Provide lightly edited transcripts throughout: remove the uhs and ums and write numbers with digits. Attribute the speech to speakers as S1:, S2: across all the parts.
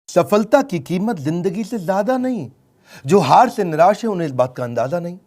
S1: सफलता की कीमत जिंदगी से ज्यादा नहीं। जो हार से निराश है उन्हें इस बात का अंदाजा नहीं।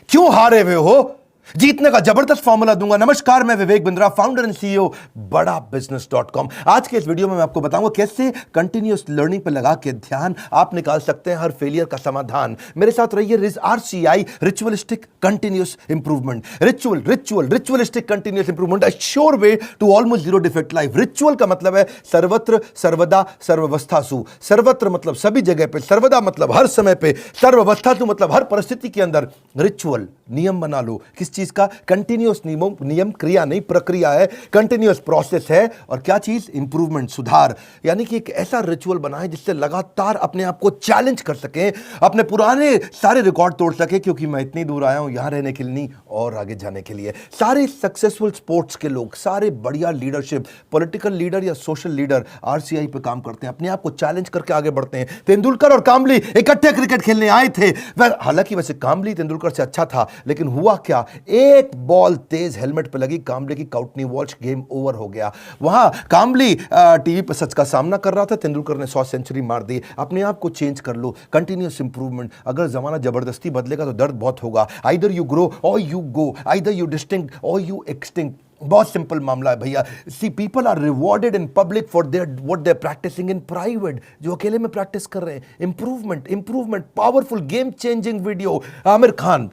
S1: क्यों हारे हुए हो? जीतने का जबरदस्त फॉर्मूला दूंगा। नमस्कार, मैं Vivek Bindra, founder and CEO बड़ा बिजनेस.com। आज के इस वीडियो में मैं आपको बताऊंगा कैसे कंटिन्यूअस लर्निंग पर लगा के ध्यान आप निकाल सकते हैं हर फेलियर का समाधान। मेरे साथ रहिए। RCI, ritualistic continuous improvement. Ritualistic continuous improvement, a sure way to almost zero defect life. Ritual का मतलब है सर्वत्र, सर्वदा, सर्वावस्थासु। सर्वत्र मतलब सभी जगह पे, सर्वदा मतलब हर समय पे, सर्वावस्थासु मतलब हर परिस्थिति के अंदर। रिचुअल नियम बना लो। किस चीज का? कंटिन्यूअस नियम, क्रिया नहीं प्रक्रिया है, कंटिन्यूअस प्रोसेस है। और क्या चीज? इंप्रूवमेंट, सुधार। यानी कि एक ऐसा रिचुअल बनाए जिससे लगातार अपने आप को चैलेंज कर सके, अपने पुराने सारे रिकॉर्ड तोड़ सके। क्योंकि मैं इतनी दूर आया हूं यहां रहने के लिए नहीं, और आगे जाने के लिए। सारे सक्सेसफुल स्पोर्ट्स के लोग, सारे बढ़िया लीडरशिप, पॉलिटिकल लीडर या सोशल लीडर RCI पे काम करते हैं, अपने आप को चैलेंज करके आगे बढ़ते हैं। तेंदुलकर और कांबली इकट्ठे क्रिकेट खेलने आए थे। हालांकि वैसे कांबली तेंदुलकर से अच्छा था, लेकिन हुआ क्या? एक बॉल तेज हेलमेट पे लगी, कांबले की काउटनी वॉच, गेम ओवर हो गया। वहां कांबली टीवी पर सच का सामना कर रहा था, तेंदुलकर ने 100 सेंचुरी मार दी। अपने आप को चेंज कर लो, कंटिन्यूअस इंप्रूवमेंट। अगर जमाना जबरदस्ती बदलेगा तो दर्द बहुत होगा। आइदर यू ग्रो और you go, either you distinct और यू एक्सटिंक्ट। बहुत सिंपल मामला है भैया। See people are rewarded in public for their what they are practising in private. जो अकेले में प्रैक्टिस कर रहे हैं, improvement, powerful game changing video. Aamir Khan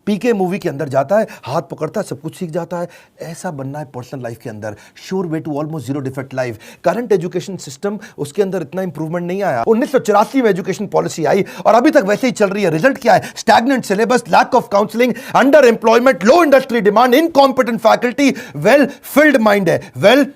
S1: PK movie के अंदर जाता है, हाथ पकड़ता है, सब कुछ सीख जाता है। ऐसा बनना है पर्सनल लाइफ के अंदर। Sure way to almost zero defect life. Current education system, उसके अंदर इतना इंप्रूवमेंट नहीं आया। 1984 में एजुकेशन पॉलिसी आई और अभी तक वैसे ही चल रही है। रिजल्ट क्या है? Stagnant syllabus, lack of counselling, under employment, low industry demand, incompetent faculty. Well filled mind है, वेल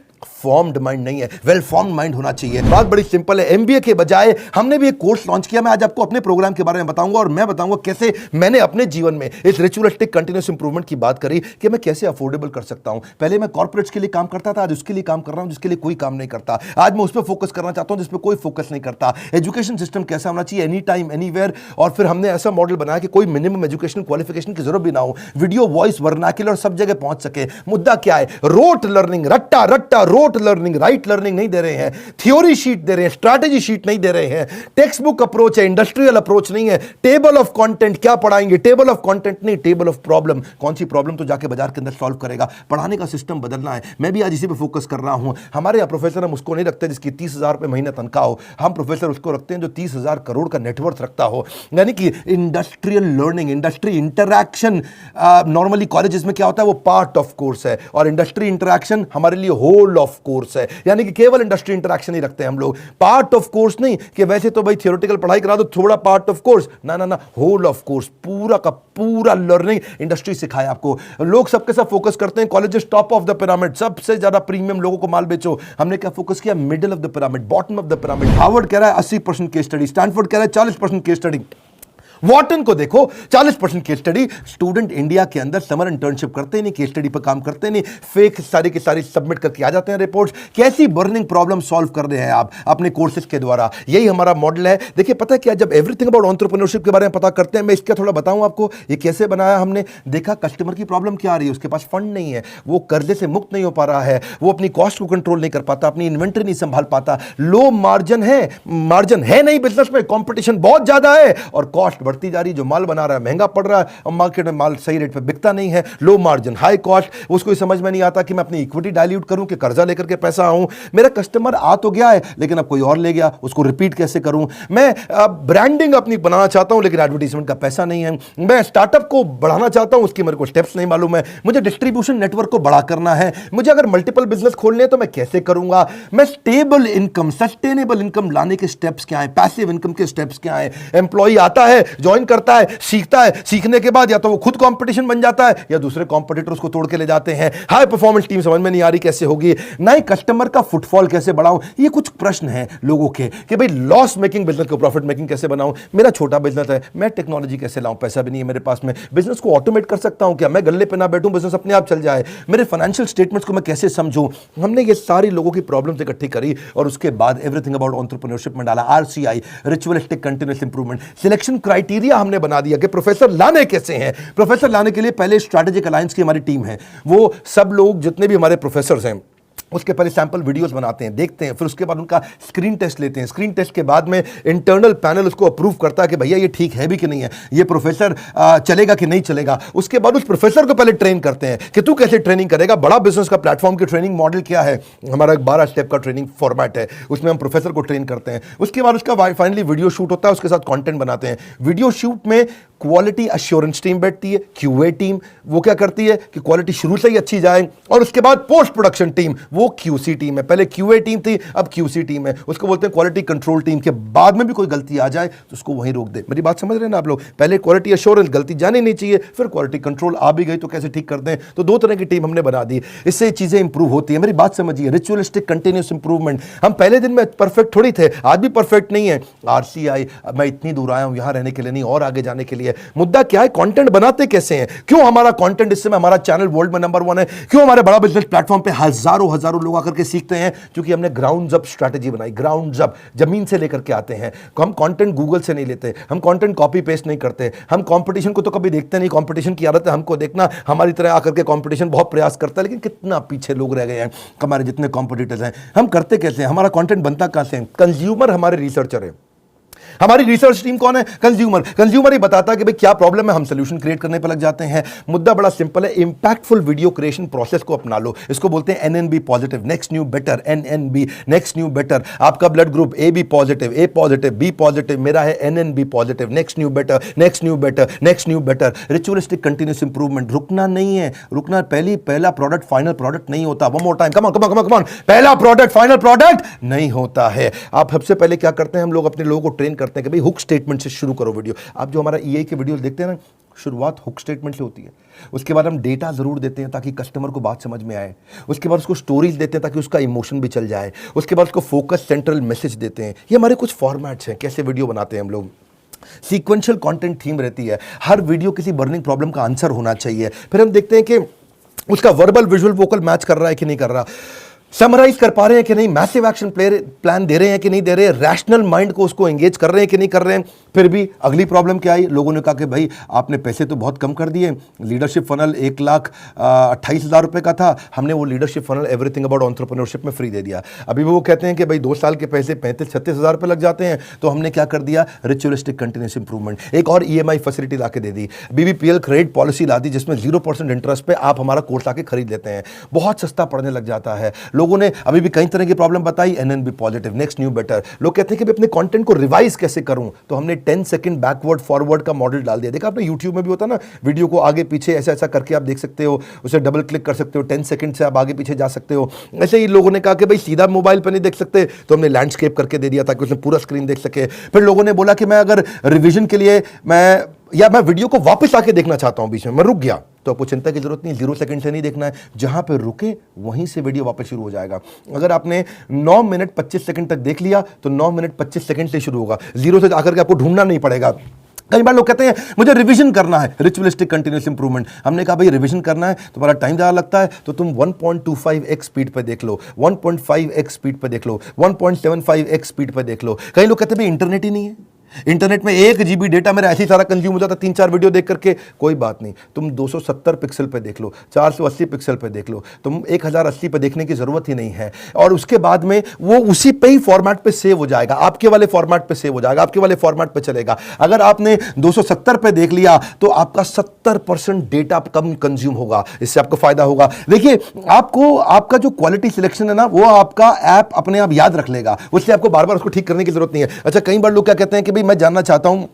S1: फॉर्म्ड माइंड नहीं है। वेल फॉर्म्ड माइंड होना चाहिए। बात बड़ी सिंपल है। MBA के बजाय हमने भी एक कोर्स लॉन्च किया। मैं आज आपको अपने प्रोग्राम के बारे में बताऊंगा और मैं बताऊंगा कैसे मैंने अपने जीवन में इस रिचुअलिस्टिक कंटिन्यूअस इंप्रूवमेंट की बात करी कि मैं कैसे अफोर्डेबल कर सकता हूं। पहले मैं कॉर्पोरेट्स के लिए काम करता था, आज उसके लिए काम कर रहा हूं जिसके लिए कोई काम नहीं करता। आज मैं उस पर फोकस करना चाहता हूं जिस पर कोई फोकस नहीं करता। एजुकेशन सिस्टम कैसा होना चाहिए? Any time anywhere. और फिर हमने ऐसा मॉडल बनाया कि कोई मिनिमम एजुकेशन क्वालिफिकेशन की जरूरत भी ना हो। वीडियो, वॉइस, वर्नाक्युलर सब जगह पहुंच सके। मुद्दा क्या है? रोट लर्निंग, रट्टा रोट लर्निंग, राइट लर्निंग नहीं दे रहे हैं। थ्योरी शीट दे रहे हैं, स्ट्रैटेजी शीट नहीं दे रहे हैं। टेक्स्ट बुक अप्रोच है, इंडस्ट्रियल अप्रोच नहीं है। टेबल ऑफ कंटेंट क्या पढ़ाएंगे? टेबल ऑफ कंटेंट नहीं, टेबल ऑफ प्रॉब्लम। कौन सी प्रॉब्लम तो जाके बाजार के अंदर सॉल्व करेगा। पढ़ाने का सिस्टम बदलना है। मैं भी आज इसी पे फोकस कर रहा हूं। हमारे यहाँ प्रोफेसर हम उसको नहीं रखते जिसकी 30,000 रुपए महीने तनख्वाह हो। हम प्रोफेसर उसको रखते हैं जो 30,000 करोड़ का नेटवर्थ रखता हो। यानी कि industrial learning, industry interaction. Normally colleges में क्या होता है? वो पार्ट ऑफ कोर्स है, और इंडस्ट्री इंटरैक्शन हमारे लिए होल ऑफ कोर्स है। यानी कि केवल इंडस्ट्री इंटरैक्शन ही रखते हैं हम लोग। पार्ट ऑफ कोर्स नहीं कि वैसे तो भाई थियोरेटिकल पढ़ाई करा दो, थोड़ा पार्ट ऑफ कोर्स। ना, होल ऑफ कोर्स, पूरा का पूरा लर्निंग इंडस्ट्री सिखाए आपको। लोग सबके सब फोकस करते हैं colleges top of the pyramid, सबसे ज्यादा प्रीमियम लोगों को माल बेचो। हमने क्या फोकस किया? Middle of the pyramid, bottom of the pyramid. Harvard कह रहा है 80% केस स्टडी, स्टैनफोर्ड कह रहा है 40% केस स्टडी। वॉटन को देखो 40% केस स्टडी। स्टूडेंट इंडिया के अंदर समर इंटर्नशिप करते नहीं, केस स्टडी पर काम करते नहीं, फेक सारी की सारी सबमिट करके आ जाते हैं रिपोर्ट्स। कैसी बर्निंग प्रॉब्लम सॉल्व कर रहे हैं आप अपने कोर्सेज के द्वारा? यही हमारा मॉडल है। देखिए पता है क्या, जब एवरीथिंग अबाउट एंटरप्रेन्योरशिप के बारे में पता करते हैं, मैं इसका थोड़ा बताऊं आपको ये कैसे बनाया हमने। देखा कस्टमर की प्रॉब्लम क्या आ रही है, उसके पास फंड नहीं है, वो कर्जे से मुक्त नहीं हो पा रहा है, वो अपनी कॉस्ट को कंट्रोल नहीं कर पाता, अपनी इन्वेंटरी नहीं संभाल पाता, लो मार्जिन है नहीं बिजनेस में, कॉम्पिटिशन बहुत ज्यादा है और कॉस्ट बढ़ती जा रही है। जो माल बना रहा है महंगा पड़ रहा है और मार्केट में माल सही रेट पे बिकता नहीं है। Low margin, high cost. उसको समझ में नहीं आता कि मैं अपनी इक्विटी डाइल्यूट करूं कि कर्जा लेकर के पैसा आऊं। मेरा कस्टमर आ तो गया है लेकिन अब कोई और ले गया, उसको रिपीट कैसे करूं। मैं ब्रांडिंग अपनी बनाना चाहता हूं लेकिन एडवर्टाइजमेंट का पैसा नहीं है। मैं स्टार्टअप को बढ़ाना चाहता हूं, उसकी मेरे को स्टेप्स नहीं मालूम है। मुझे डिस्ट्रीब्यूशन नेटवर्क को बड़ा करना है। मुझे अगर मल्टीपल बिजनेस खोलने हैं तो मैं कैसे करूंगा। मैं स्टेबल इनकम, सस्टेनेबल इनकम लाने के स्टेप्स क्या है, पैसिव इनकम के स्टेप्स क्या है। एम्प्लॉय आता है, ज्वाइन करता है, सीखता है, सीखने के बाद या तो वो खुद कंपटीशन बन जाता है या दूसरे कंपटीटर उसको तोड़ के ले जाते हैं। हाई परफॉर्मेंस टीम समझ में नहीं आ रही कैसे होगी। नए कस्टमर का फुटफॉल कैसे बढ़ाऊं। ये कुछ प्रश्न हैं लोगों के कि भाई लॉस मेकिंग बिजनेस को प्रॉफिट मेकिंग कैसे बनाऊं। मेरा छोटा बिजनेस है, मैं टेक्नोलॉजी कैसे लाऊं, पैसा भी नहीं है मेरे पास में। बिजनेस को ऑटोमेट कर सकता हूं क्या? मैं गल्ले पे ना बैठूं, बिजनेस अपने आप चल जाए। मेरे फाइनेंशियल स्टेटमेंट्स को मैं कैसे समझूं। हमने ये सारी लोगों की प्रॉब्लम्स इकट्ठी करी और उसके बाद एवरीथिंग अबाउट एंटरप्रेन्योरशिप में डाला। RCI, ritualistic continuous improvement. Selection criteria हमने बना दिया कि प्रोफेसर लाने कैसे हैं। प्रोफेसर लाने के लिए पहले स्ट्रैटेजिक अलायंस की हमारी टीम है। वो सब लोग जितने भी हमारे प्रोफेसर हैं उसके पहले सैंपल वीडियोस बनाते हैं, देखते हैं, फिर उसके बाद उनका स्क्रीन टेस्ट लेते हैं। स्क्रीन टेस्ट के बाद में इंटरनल पैनल उसको अप्रूव करता है कि भैया ये ठीक है भी कि नहीं है, ये प्रोफेसर चलेगा कि नहीं चलेगा। उसके बाद उस प्रोफेसर को पहले ट्रेन करते हैं कि तू कैसे ट्रेनिंग करेगा। बड़ा बिजनेस का प्लेटफॉर्म की ट्रेनिंग मॉडल क्या है, हमारा एक 12 स्टेप का ट्रेनिंग फॉर्मेट है, उसमें हम प्रोफेसर को ट्रेन करते हैं। उसके बाद उसका फाइनली वीडियो शूट होता है, उसके साथ कॉन्टेंट बनाते हैं। वीडियो शूट में क्वालिटी अश्योरेंस टीम बैठती है, क्यूए टीम, वो क्या करती है कि क्वालिटी शुरू से ही अच्छी जाए। और उसके बाद पोस्ट प्रोडक्शन टीम, वो क्यूसी टीम है। पहले क्यूए टीम थी, अब क्यूसी टीम है, उसको बोलते हैं क्वालिटी कंट्रोल टीम। के बाद में भी कोई गलती आ जाए तो उसको वहीं रोक दे। मेरी बात समझ रहे हैं ना आप लोग? पहले क्वालिटी अश्योरेंस, गलती जानी नहीं चाहिए, फिर क्वालिटी कंट्रोल आ भी गई तो कैसे ठीक करते हैं। तो 2 तरह की टीम हमने बना दी, इससे चीजें इंप्रूव होती है। मेरी बात समझिए, रिचुअलिस्टिक कंटिन्यूस इंप्रूवमेंट। हम पहले दिन में परफेक्ट थोड़ी थे, आज भी परफेक्ट नहीं है। आरसीआई, मैं इतनी दूर आया हूं यहां रहने के लिए नहीं, और आगे जाने के लिए। मुद्दा क्या है, कंटेंट बनाते कैसे हैं? क्यों हमारा कंटेंट, इस समय हमारा चैनल वर्ल्ड में नंबर 1 है? क्यों हमारे बड़ा बिजनेस प्लेटफॉर्म पे हजारों लोग आकर के सीखते हैं? क्योंकि हमने ग्राउंड अप स्ट्रेटजी बनाई। ग्राउंड अप, जमीन से लेकर के आते हैं। हम कंटेंट गूगल से नहीं लेते, हम कंटेंट कॉपी पेस्ट नहीं करते, हम कंपटीशन को तो कभी देखते नहीं। कंपटीशन की आदत है हमको देखना, हमारी तरह आकर के कंपटीशन बहुत प्रयास करता है, लेकिन कितना पीछे लोग रह गए हैं हमारे जितने कॉम्पिटिटर्स हैं। हम करते कैसे हैं, हमारा कंटेंट बनता कैसे है? कंज्यूमर हमारे रिसर्चर है। हमारी रिसर्च टीम कौन है? कंज्यूमर। कंज्यूमर ही बताता है कि भाई क्या प्रॉब्लम है, हम सोल्यूशन क्रिएट करने पर लग जाते हैं। मुद्दा बड़ा सिंपल है, इंपैक्टफुल वीडियो क्रिएशन प्रोसेस को अपना लो। इसको बोलते हैं NNB positive, next new better. NNB, next new better. आपका blood group A B positive, A positive, B positive, मेरा है NNB positive. Next new better, next new better, next new better. Ritualistic continuous improvement. रुकना नहीं है, रुकना। पहला product final product नहीं होता। One more time, come on come on come on. पहला प्रोडक्ट फाइनल प्रोडक्ट नहीं होता है। आप सबसे पहले क्या करते हैं, हम लोग अपने लोगों को ट्रेन करते हैं कि भाई हुक स्टेटमेंट से शुरू करो वीडियो। आप जो हमारा ईआई के वीडियो देखते हैं ना, शुरुआत हुक स्टेटमेंट से होती है। उसके बाद हम डेटा जरूर देते हैं ताकि कस्टमर को बात समझ में आए। उसके बाद उसको स्टोरीज देते हैं ताकि उसका इमोशन भी चल जाए। उसके बाद उसको फोकस सेंट्रल मैसेज देते हैं। ये हमारे कुछ फॉर्मेट्स हैं कैसे वीडियो बनाते हैं हम लोग। सीक्वेंशियल कंटेंट थीम रहती है, हर वीडियो किसी बर्निंग प्रॉब्लम का आंसर होना चाहिए। फिर हम देखते हैं कि उसका वर्बल विजुअल वोकल मैच कर रहा है कि नहीं कर रहा, समराइज कर पा रहे हैं कि नहीं, मैसिव एक्शन प्लान दे रहे हैं कि नहीं दे रहे, रैशनल माइंड को उसको एंगेज कर रहे हैं कि नहीं कर रहे हैं। फिर भी अगली प्रॉब्लम क्या आई, लोगों ने कहा कि भाई आपने पैसे तो बहुत कम कर दिए। लीडरशिप फनल 1,28,000 रुपए का था, हमने वो leadership funnel everything about entrepreneurship में फ्री दे दिया। अभी वो कहते हैं कि भाई 2 साल के पैसे 35-36,000 रुपए लग जाते हैं। तो हमने क्या कर दिया, रिचुअलिस्टिक कंटिन्यूस इंप्रूवमेंट। एक और ईएमआई फैसिलिटी ला के दे दी, बीबीपीएल क्रेडिट पॉलिसी ला दी, जिसमें 0% इंटरेस्ट पे आप हमारा कोर्स आके खरीद लेते हैं। बहुत सस्ता पड़ने लग जाता है। लोगों ने अभी भी कई तरह की प्रॉब्लम बताई, NNB positive, next new better. लोग कहते हैं कि अपने कंटेंट को रिवाइज कैसे करूं, तो हमने 10 सेकंड बैकवर्ड फॉरवर्ड का मॉडल डाल दिया। देखा आपने यूट्यूब में भी होता ना, वीडियो को आगे पीछे ऐसा ऐसा करके आप देख सकते हो, उसे डबल क्लिक कर सकते हो, 10 सेकंड से आप आगे पीछे जा सकते हो। ऐसे ही लोगों ने कहा कि भाई सीधा मोबाइल पर नहीं देख सकते, तो हमने लैंडस्केप करके दे दिया ताकि उसमें पूरा स्क्रीन देख सके। फिर लोगों ने बोला कि मैं अगर रिविजन के लिए मैं वीडियो को वापस आके देखना चाहता हूं, बीच में मैं रुक गया, तो आपको चिंता की जरूरत नहीं, 0 सेकंड से नहीं देखना है, जहां पे रुके वहीं से वीडियो वापस शुरू हो जाएगा। अगर आपने 9 मिनट 25 सेकंड तक देख लिया तो 9 मिनट 25 सेकंड से शुरू होगा, 0 से आकर के आपको ढूंढना नहीं पड़ेगा। कई बार लोग कहते हैं मुझे रिवीजन करना है, रिचुअलिस्टिक कंटिन्यूस इंप्रूवमेंट। हमने कहा भाई रिवीजन करना है, तुम्हारा टाइम ज़्यादा लगता है तो तुम 1.25x स्पीड पे देख लो, 1.5x स्पीड पे देख लो, 1.75x स्पीड पे देख लो। कई लोग कहते हैं भाई इंटरनेट ही नहीं है, इंटरनेट में 1 GB डेटा मेरा ऐसे ही सारा कंज्यूम हो जाता, 3-4 वीडियो देख करके। कोई बात नहीं, तुम 270 पिक्सल पे देख लो, 480 पिक्सल पे देख लो, तुम 1080 पे देखने की जरूरत ही नहीं है। और उसके बाद में वो उसी पे ही फॉर्मेट पे सेव हो जाएगा, आपके वाले फॉर्मेट पे सेव हो जाएगा, आपके वाले फॉर्मेट पे चलेगा। अगर आपने 270 पे देख लिया तो आपका 70% डेटा कम कंज्यूम होगा, इससे आपको फायदा होगा। देखिए आपको आपका जो क्वालिटी सिलेक्शन है ना, वो आपका ऐप अपने आप याद रख लेगा, उससे आपको बार बार उसको ठीक करने की जरूरत नहीं है। अच्छा, कई बार लोग क्या कहते हैं कि मैं जानना चाहता हूं,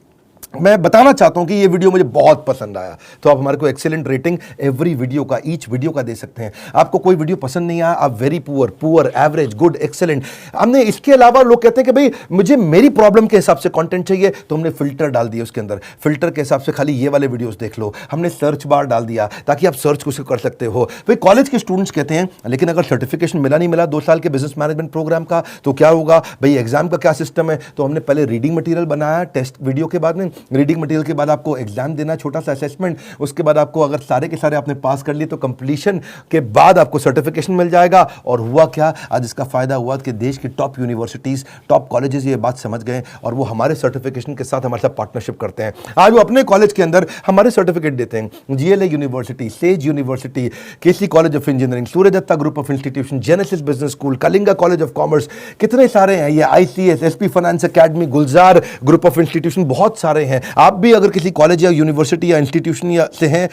S1: मैं बताना चाहता हूं कि ये वीडियो मुझे बहुत पसंद आया, तो आप हमारे को एक्सीलेंट रेटिंग एवरी वीडियो का, ईच वीडियो का दे सकते हैं। आपको कोई वीडियो पसंद नहीं आया, आप very poor, average, good, excellent. हमने इसके अलावा लोग कहते हैं कि भाई मुझे मेरी प्रॉब्लम के हिसाब से कंटेंट चाहिए, तो हमने फिल्टर डाल दिया उसके अंदर, फिल्टर के हिसाब से खाली ये वाले वीडियोस देख लो। हमने सर्च बार डाल दिया ताकि आप सर्च कुछ कर सकते हो। भाई कॉलेज के स्टूडेंट्स कहते हैं लेकिन अगर सर्टिफिकेशन मिला नहीं मिला 2 साल के बिजनेस मैनेजमेंट प्रोग्राम का, तो क्या होगा भाई, एग्जाम का क्या सिस्टम है। तो हमने पहले रीडिंग मटेरियल बनाया टेस्ट वीडियो के बाद में, रीडिंग मटेरियल के बाद आपको एग्जाम देना, छोटा सा असेसमेंट, उसके बाद आपको अगर सारे के सारे आपने पास कर लिए तो कंप्लीशन के बाद आपको सर्टिफिकेशन मिल जाएगा। और हुआ क्या, आज इसका फायदा हुआ कि देश की टॉप यूनिवर्सिटीज, टॉप कॉलेजेस ये बात समझ गए और वो हमारे सर्टिफिकेशन के साथ हमारे साथ पार्टनरशिप करते हैं। आज वो अपने कॉलेज के अंदर हमारे सर्टिफिकेट देते हैं। GLA university, Sage university, KC college of engineering, Surya Datta group of institution, Genesis business school, Kalinga college of commerce, कितने सारे हैं ये, ICS, SP finance academy, Gulzar group of institution, बहुत सारे हैं। आप भी अगर किसी कॉलेज या यूनिवर्सिटी या इंस्टीट्यूशन से हैं,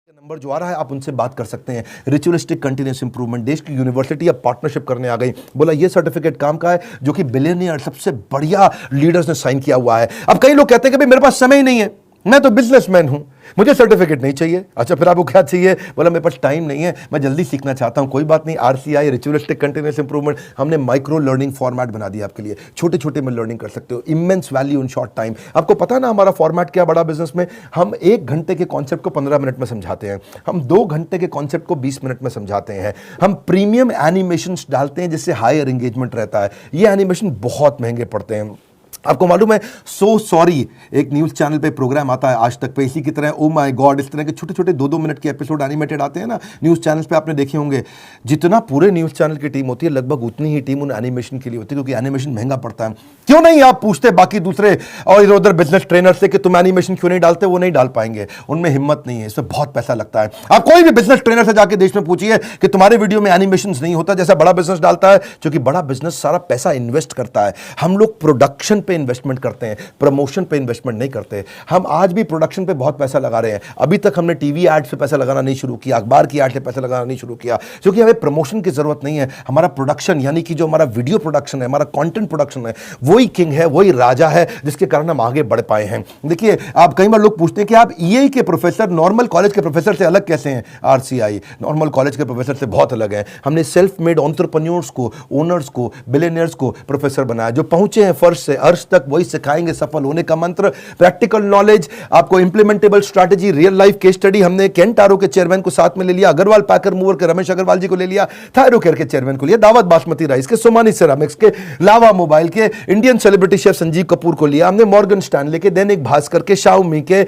S1: नंबर जो आ रहा है आप उनसे बात कर सकते हैं। रिचुअलिस्टिक कंटिन्यूअस इंप्रूवमेंट, देश की यूनिवर्सिटी अब पार्टनरशिप करने आ गई। बोला ये सर्टिफिकेट काम का है जो कि बिलियनियर, सबसे बढ़िया लीडर्स ने साइन किया हुआ है। अब कई लोग कहते हैं कि भाई मेरे पास समय ही नहीं है, मैं तो बिजनेसमैन हूं, मुझे सर्टिफिकेट नहीं चाहिए। अच्छा फिर आपको क्या चाहिए? बोला मेरे पास टाइम नहीं है, मैं जल्दी सीखना चाहता हूं। कोई बात नहीं, आरसीआई, रिचुअलिस्टिक कंटिन्यूअस इंप्रूवमेंट, हमने माइक्रो लर्निंग फॉर्मेट बना दिया आपके लिए। छोटे छोटे में लर्निंग कर सकते हो, immense value in short time. आपको पता ना हमारा फॉर्मेट क्या बड़ा बिजनेस में, हम 1 घंटे के कॉन्सेप्ट को 15 मिनट में समझाते हैं, हम 2 घंटे के कॉन्सेप्ट को 20 मिनट में समझाते हैं, हम प्रीमियम एनिमेशन डालते हैं जिससे हायर एंगेजमेंट रहता है। ये एनिमेशन बहुत महंगे पड़ते हैं। आपको मालूम है, सो सॉरी एक न्यूज़ चैनल पे प्रोग्राम आता है आज तक पे, इसी की तरह ओ माय गॉड, इस तरह के छोटे छोटे 2-2 मिनट के एपिसोड एनिमेटेड आते हैं ना न्यूज़ चैनल्स पे, आपने देखे होंगे। जितना पूरे न्यूज़ चैनल की टीम होती है, लगभग उतनी ही टीम उन एनिमेशन के लिए होती है, क्योंकि एनिमेशन महंगा पड़ता है। क्यों नहीं आप पूछते बाकी दूसरे और इधर उधर बिजनेस ट्रेनर से कि तुम एनिमेशन क्यों नहीं डालते? वो नहीं डाल पाएंगे, उनमें हिम्मत नहीं है, इसमें बहुत पैसा लगता है। आप कोई भी बिजनेस ट्रेनर से जाके देश में पूछिए कि तुम्हारे वीडियो में एनिमेशन नहीं होता जैसा बड़ा बिजनेस डालता है, क्योंकि बड़ा बिजनेस सारा पैसा इन्वेस्ट करता है। हम लोग प्रोडक्शन पे इन्वेस्टमेंट करते हैं, प्रमोशन पे इन्वेस्टमेंट नहीं करते। हम आज भी प्रोडक्शन पे बहुत पैसा लगा रहे हैं। अभी तक हमने टीवी एड से पैसा लगाना नहीं शुरू किया, अखबार की एड से पैसा लगाना नहीं शुरू किया, क्योंकि हमें प्रमोशन की जरूरत नहीं है। हमारा प्रोडक्शन यानी कि जो हमारा वीडियो प्रोडक्शन है, हमारा कंटेंट प्रोडक्शन है, वही किंग है, वही राजा है, जिसके कारण हम आगे बढ़ पाए हैं। देखिए, आप कई बार लोग पूछते हैं कि आप ईए के प्रोफेसर नॉर्मल कॉलेज के प्रोफेसर से अलग कैसे हैं? आरसीआई नॉर्मल कॉलेज के प्रोफेसर से बहुत अलग है। हमने सेल्फ मेड एंटरप्रेन्योर्स को, ओनर्स को, बिलियनियर्स को प्रोफेसर बनाया, जो पहुंचे हैं फर्श से अर्श तक, वही सिखाएंगे सफल होने का मंत्र। प्रैक्टिकल नॉलेज, आपको implementable strategy, real life case study. हमने केंटारो के चेयरमैन को साथ में ले लिया, अग्रवाल पैकर मूवर के रमेश अग्रवाल जी को ले लिया, थायरोकेयर के चेयरमैन को लिया, दावत बासमती राइस के, सोमानी सिरामिक्स के, लावा मोबाइल के, Indian celebrity chef Sanjeev Kapoor को लिया हमने, मॉर्गन स्टैनले के, दैनिक भास्कर के, शाओमी के,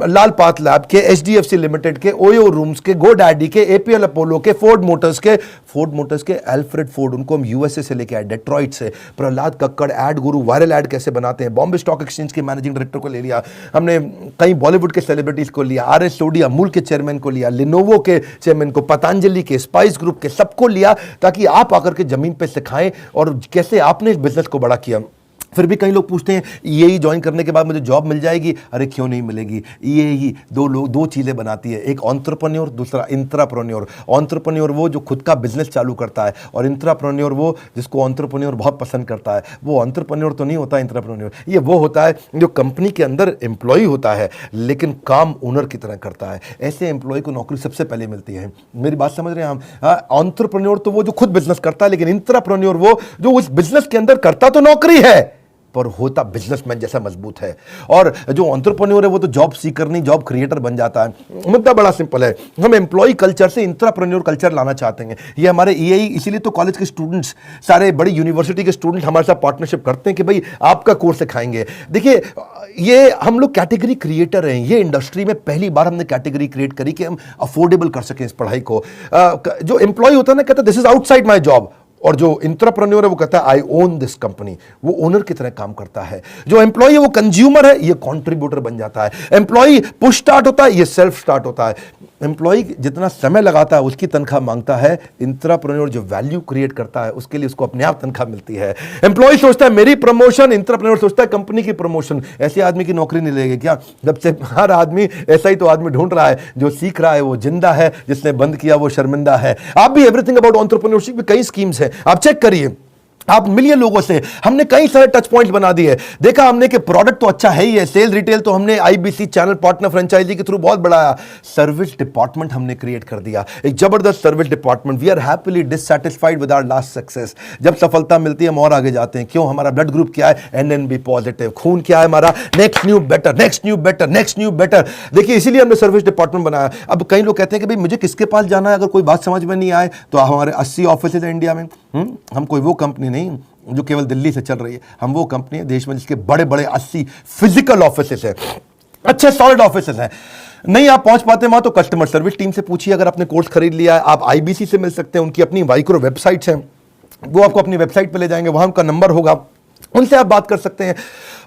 S1: लाल पात लैब के, एचडीएफसी लिमिटेड के, ओयो रूम्स के, गो डैडी के, एपीएल अपोलो के, फोर्ड मोटर्स के एल्फ्रेड फोर्ड, उनको हम यूएसए से लेके आए, डेट्रॉइट से। प्रहलाद कक्कड़, एड गुरु, वायरल एड कैसे बनाते हैं, बॉम्बे स्टॉक एक्सचेंज के मैनेजिंग डायरेक्टर को ले लिया हमने, कई बॉलीवुड के सेलिब्रिटीज को लिया, आरएस सोडी अमूल के चेयरमैन को लिया, लिनोवो के चेयरमैन को, पतंजलि के, स्पाइस ग्रुप के, सबको लिया, ताकि आप आकर के जमीन पे सिखाएं और कैसे आपने इस बिजनेस को बड़ा किया। फिर भी कई लोग पूछते हैं ईएई ज्वाइन करने के बाद मुझे जॉब मिल जाएगी? अरे क्यों नहीं मिलेगी। ईएई दो चीज़ें बनाती है, एक एंटरप्रेन्योर, दूसरा इंट्राप्रेन्योर। एंटरप्रेन्योर वो जो खुद का बिजनेस चालू करता है, और इंट्राप्रेन्योर वो जिसको एंटरप्रेन्योर बहुत पसंद करता है। वो एंटरप्रेन्योर तो नहीं होता इंट्राप्रेन्योर, ये वो होता है जो कंपनी के अंदर एम्प्लॉय होता है लेकिन काम ओनर की तरह करता है। ऐसे एम्प्लॉय को नौकरी सबसे पहले मिलती है। मेरी बात समझ रहे हैं हम? एंटरप्रेन्योर तो वो जो खुद बिजनेस करता है, लेकिन इंट्राप्रेन्योर वो जो उस बिजनेस के अंदर करता तो नौकरी है पर होता बिजनेसमैन जैसा मजबूत है। और जो एंटरप्रेन्योर है वो तो जॉब सीकर नहीं, जॉब क्रिएटर बन जाता है। मुद्दा बड़ा सिंपल है, हम एम्प्लॉय कल्चर से इंट्राप्रेन्योर कल्चर लाना चाहते हैं। ये हमारे ईएई, इसीलिए तो कॉलेज के स्टूडेंट्स, सारे बड़ी यूनिवर्सिटी के स्टूडेंट हमारे साथ पार्टनरशिप करते हैं कि भाई आपका कोर्स सिखाएंगे। देखिए, ये हम लोग कैटेगरी क्रिएटर हैं। ये इंडस्ट्री में पहली बार हमने कैटेगरी क्रिएट करी कि हम अफोर्डेबल कर सकें इस पढ़ाई को। जो एम्प्लॉय होता है ना, कहता है this is outside my job, और जो इंट्राप्रेन्योर है वो कहता है आई ओन दिस कंपनी, वो ओनर की तरह काम करता है। जो एम्प्लॉय है वो कंज्यूमर है, ये कंट्रीब्यूटर बन जाता है। एम्प्लॉय पुश स्टार्ट होता है, ये सेल्फ स्टार्ट होता है। एम्प्लॉय जितना समय लगाता है उसकी तनख्वाह मांगता है, इंट्राप्रेन्योर जो वैल्यू क्रिएट करता है उसके लिए उसको अपने आप तनख्वाह मिलती है। एम्प्लॉय सोचता है मेरी प्रमोशन, इंट्राप्रेन्योर सोचता है कंपनी की प्रमोशन। ऐसे आदमी की नौकरी नहीं लगेगी क्या? जब से हर आदमी ऐसा ही तो आदमी ढूंढ रहा है, जो सीख रहा है वो जिंदा है, जिसने बंद किया वो शर्मिंदा है। आप भी एवरीथिंग अबाउट एंटरप्रेन्योरशिप में कई स्कीम्स हैं, आप चेक करिए। आप मिलिए लोगों से, हमने कई सारे टच पॉइंट बना दिए। देखा हमने कि प्रोडक्ट तो अच्छा है ही है, सेल रिटेल तो हमने आईबीसी चैनल पार्टनर फ्रेंचाइजी के थ्रू बहुत बढ़ाया। सर्विस डिपार्टमेंट हमने क्रिएट कर दिया, एक जबरदस्त service department. We are happily dissatisfied with our last success. जब सफलता मिलती है हम और आगे जाते हैं। क्यों? हमारा ब्लड ग्रुप क्या है? NNB positive. खून क्या है हमारा? Next new better, next new better, next new better. देखिए, इसीलिए हमने सर्विस डिपार्टमेंट बनाया। अब कई लोग कहते हैं कि भाई मुझे किसके पास जाना है अगर कोई बात समझ में नहीं आए? तो हमारे 80 ऑफिस है इंडिया में। हम कोई वो कंपनी नहीं जो केवल दिल्ली से चल रही है। हम वो कंपनी है देश में जिसके बड़े बड़े 80 फिजिकल ऑफिसेस हैं, अच्छे सॉलिड ऑफिसेस हैं। नहीं आप पहुंच पाते वहां तो कस्टमर सर्विस टीम से पूछिए। अगर आपने कोर्स खरीद लिया है, आप आईबीसी से मिल सकते हैं, उनकी अपनी माइक्रो वेबसाइट्स हैं, वो आपको अपनी वेबसाइट पे ले जाएंगे, वहां उनका नंबर होगा, उनसे आप बात कर सकते हैं।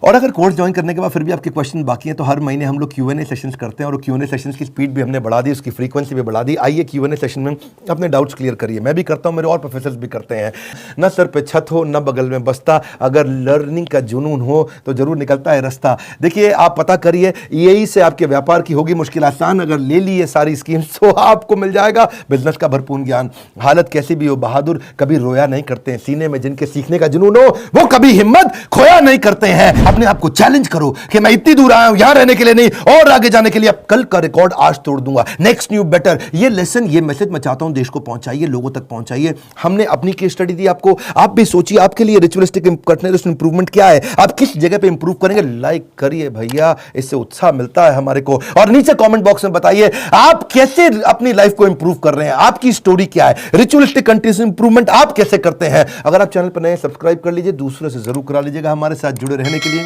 S1: और अगर कोर्स ज्वाइन करने के बाद फिर भी आपके क्वेश्चन बाकी हैं तो हर महीने हम लोग Q&A सेशंस करते हैं और Q&A सेशंस की स्पीड भी हमने बढ़ा दी, उसकी फ्रीक्वेंसी भी बढ़ा दी। आइए Q&A सेशन में अपने डाउट्स क्लियर करिए। मैं भी करता हूं, मेरे और प्रोफेसर्स भी करते हैं। ना सर पे छत हो ना बगल में बस्ता, अगर लर्निंग का जुनून हो तो जरूर निकलता है रास्ता। देखिए आप पता करिए, यही से आपके व्यापार की होगी मुश्किल आसान। अगर ले ली ये सारी स्कीम्स तो आपको मिल जाएगा बिजनेस का भरपूर ज्ञान। हालत कैसी भी हो, बहादुर कभी रोया नहीं करते हैं। सीने में जिनके सीखने का जुनून हो वो कभी हिम्मत खोया नहीं करते हैं। अपने आप को चैलेंज करो कि मैं इतनी दूर आया हूं यहां रहने के लिए नहीं, और आगे जाने के लिए। अब कल का रिकॉर्ड आज तोड़ दूंगा, नेक्स्ट न्यू बेटर। ये लेसन, ये मैसेज मैं चाहता हूं देश को पहुंचाइए, लोगों तक पहुंचाइए। हमने अपनी केस स्टडी दी आपको, आप भी सोचिए आपके लिए रिचुअलिस्टिक कंटिन्यूअस इंप्रूवमेंट क्या है, आप किस जगह पे इंप्रूव करेंगे। लाइक करिए भैया, इससे उत्साह मिलता है हमारे को। और नीचे कमेंट बॉक्स में बताइए आप कैसे अपनी लाइफ को इंप्रूव कर रहे हैं, आपकी स्टोरी क्या है, रिचुअलिस्टिक कंटिन्यूअस इंप्रूवमेंट आप कैसे करते हैं। अगर आप चैनल पर नए सब्सक्राइब कर लीजिए, दूसरों से जरूर करा लीजिएगा। हमारे साथ जुड़े रहने के लिए,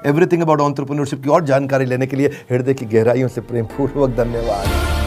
S1: एवरीथिंग अबाउट एंटरप्रेन्योरशिप की और जानकारी लेने के लिए हृदय की गहराइयों से प्रेमपूर्वक धन्यवाद।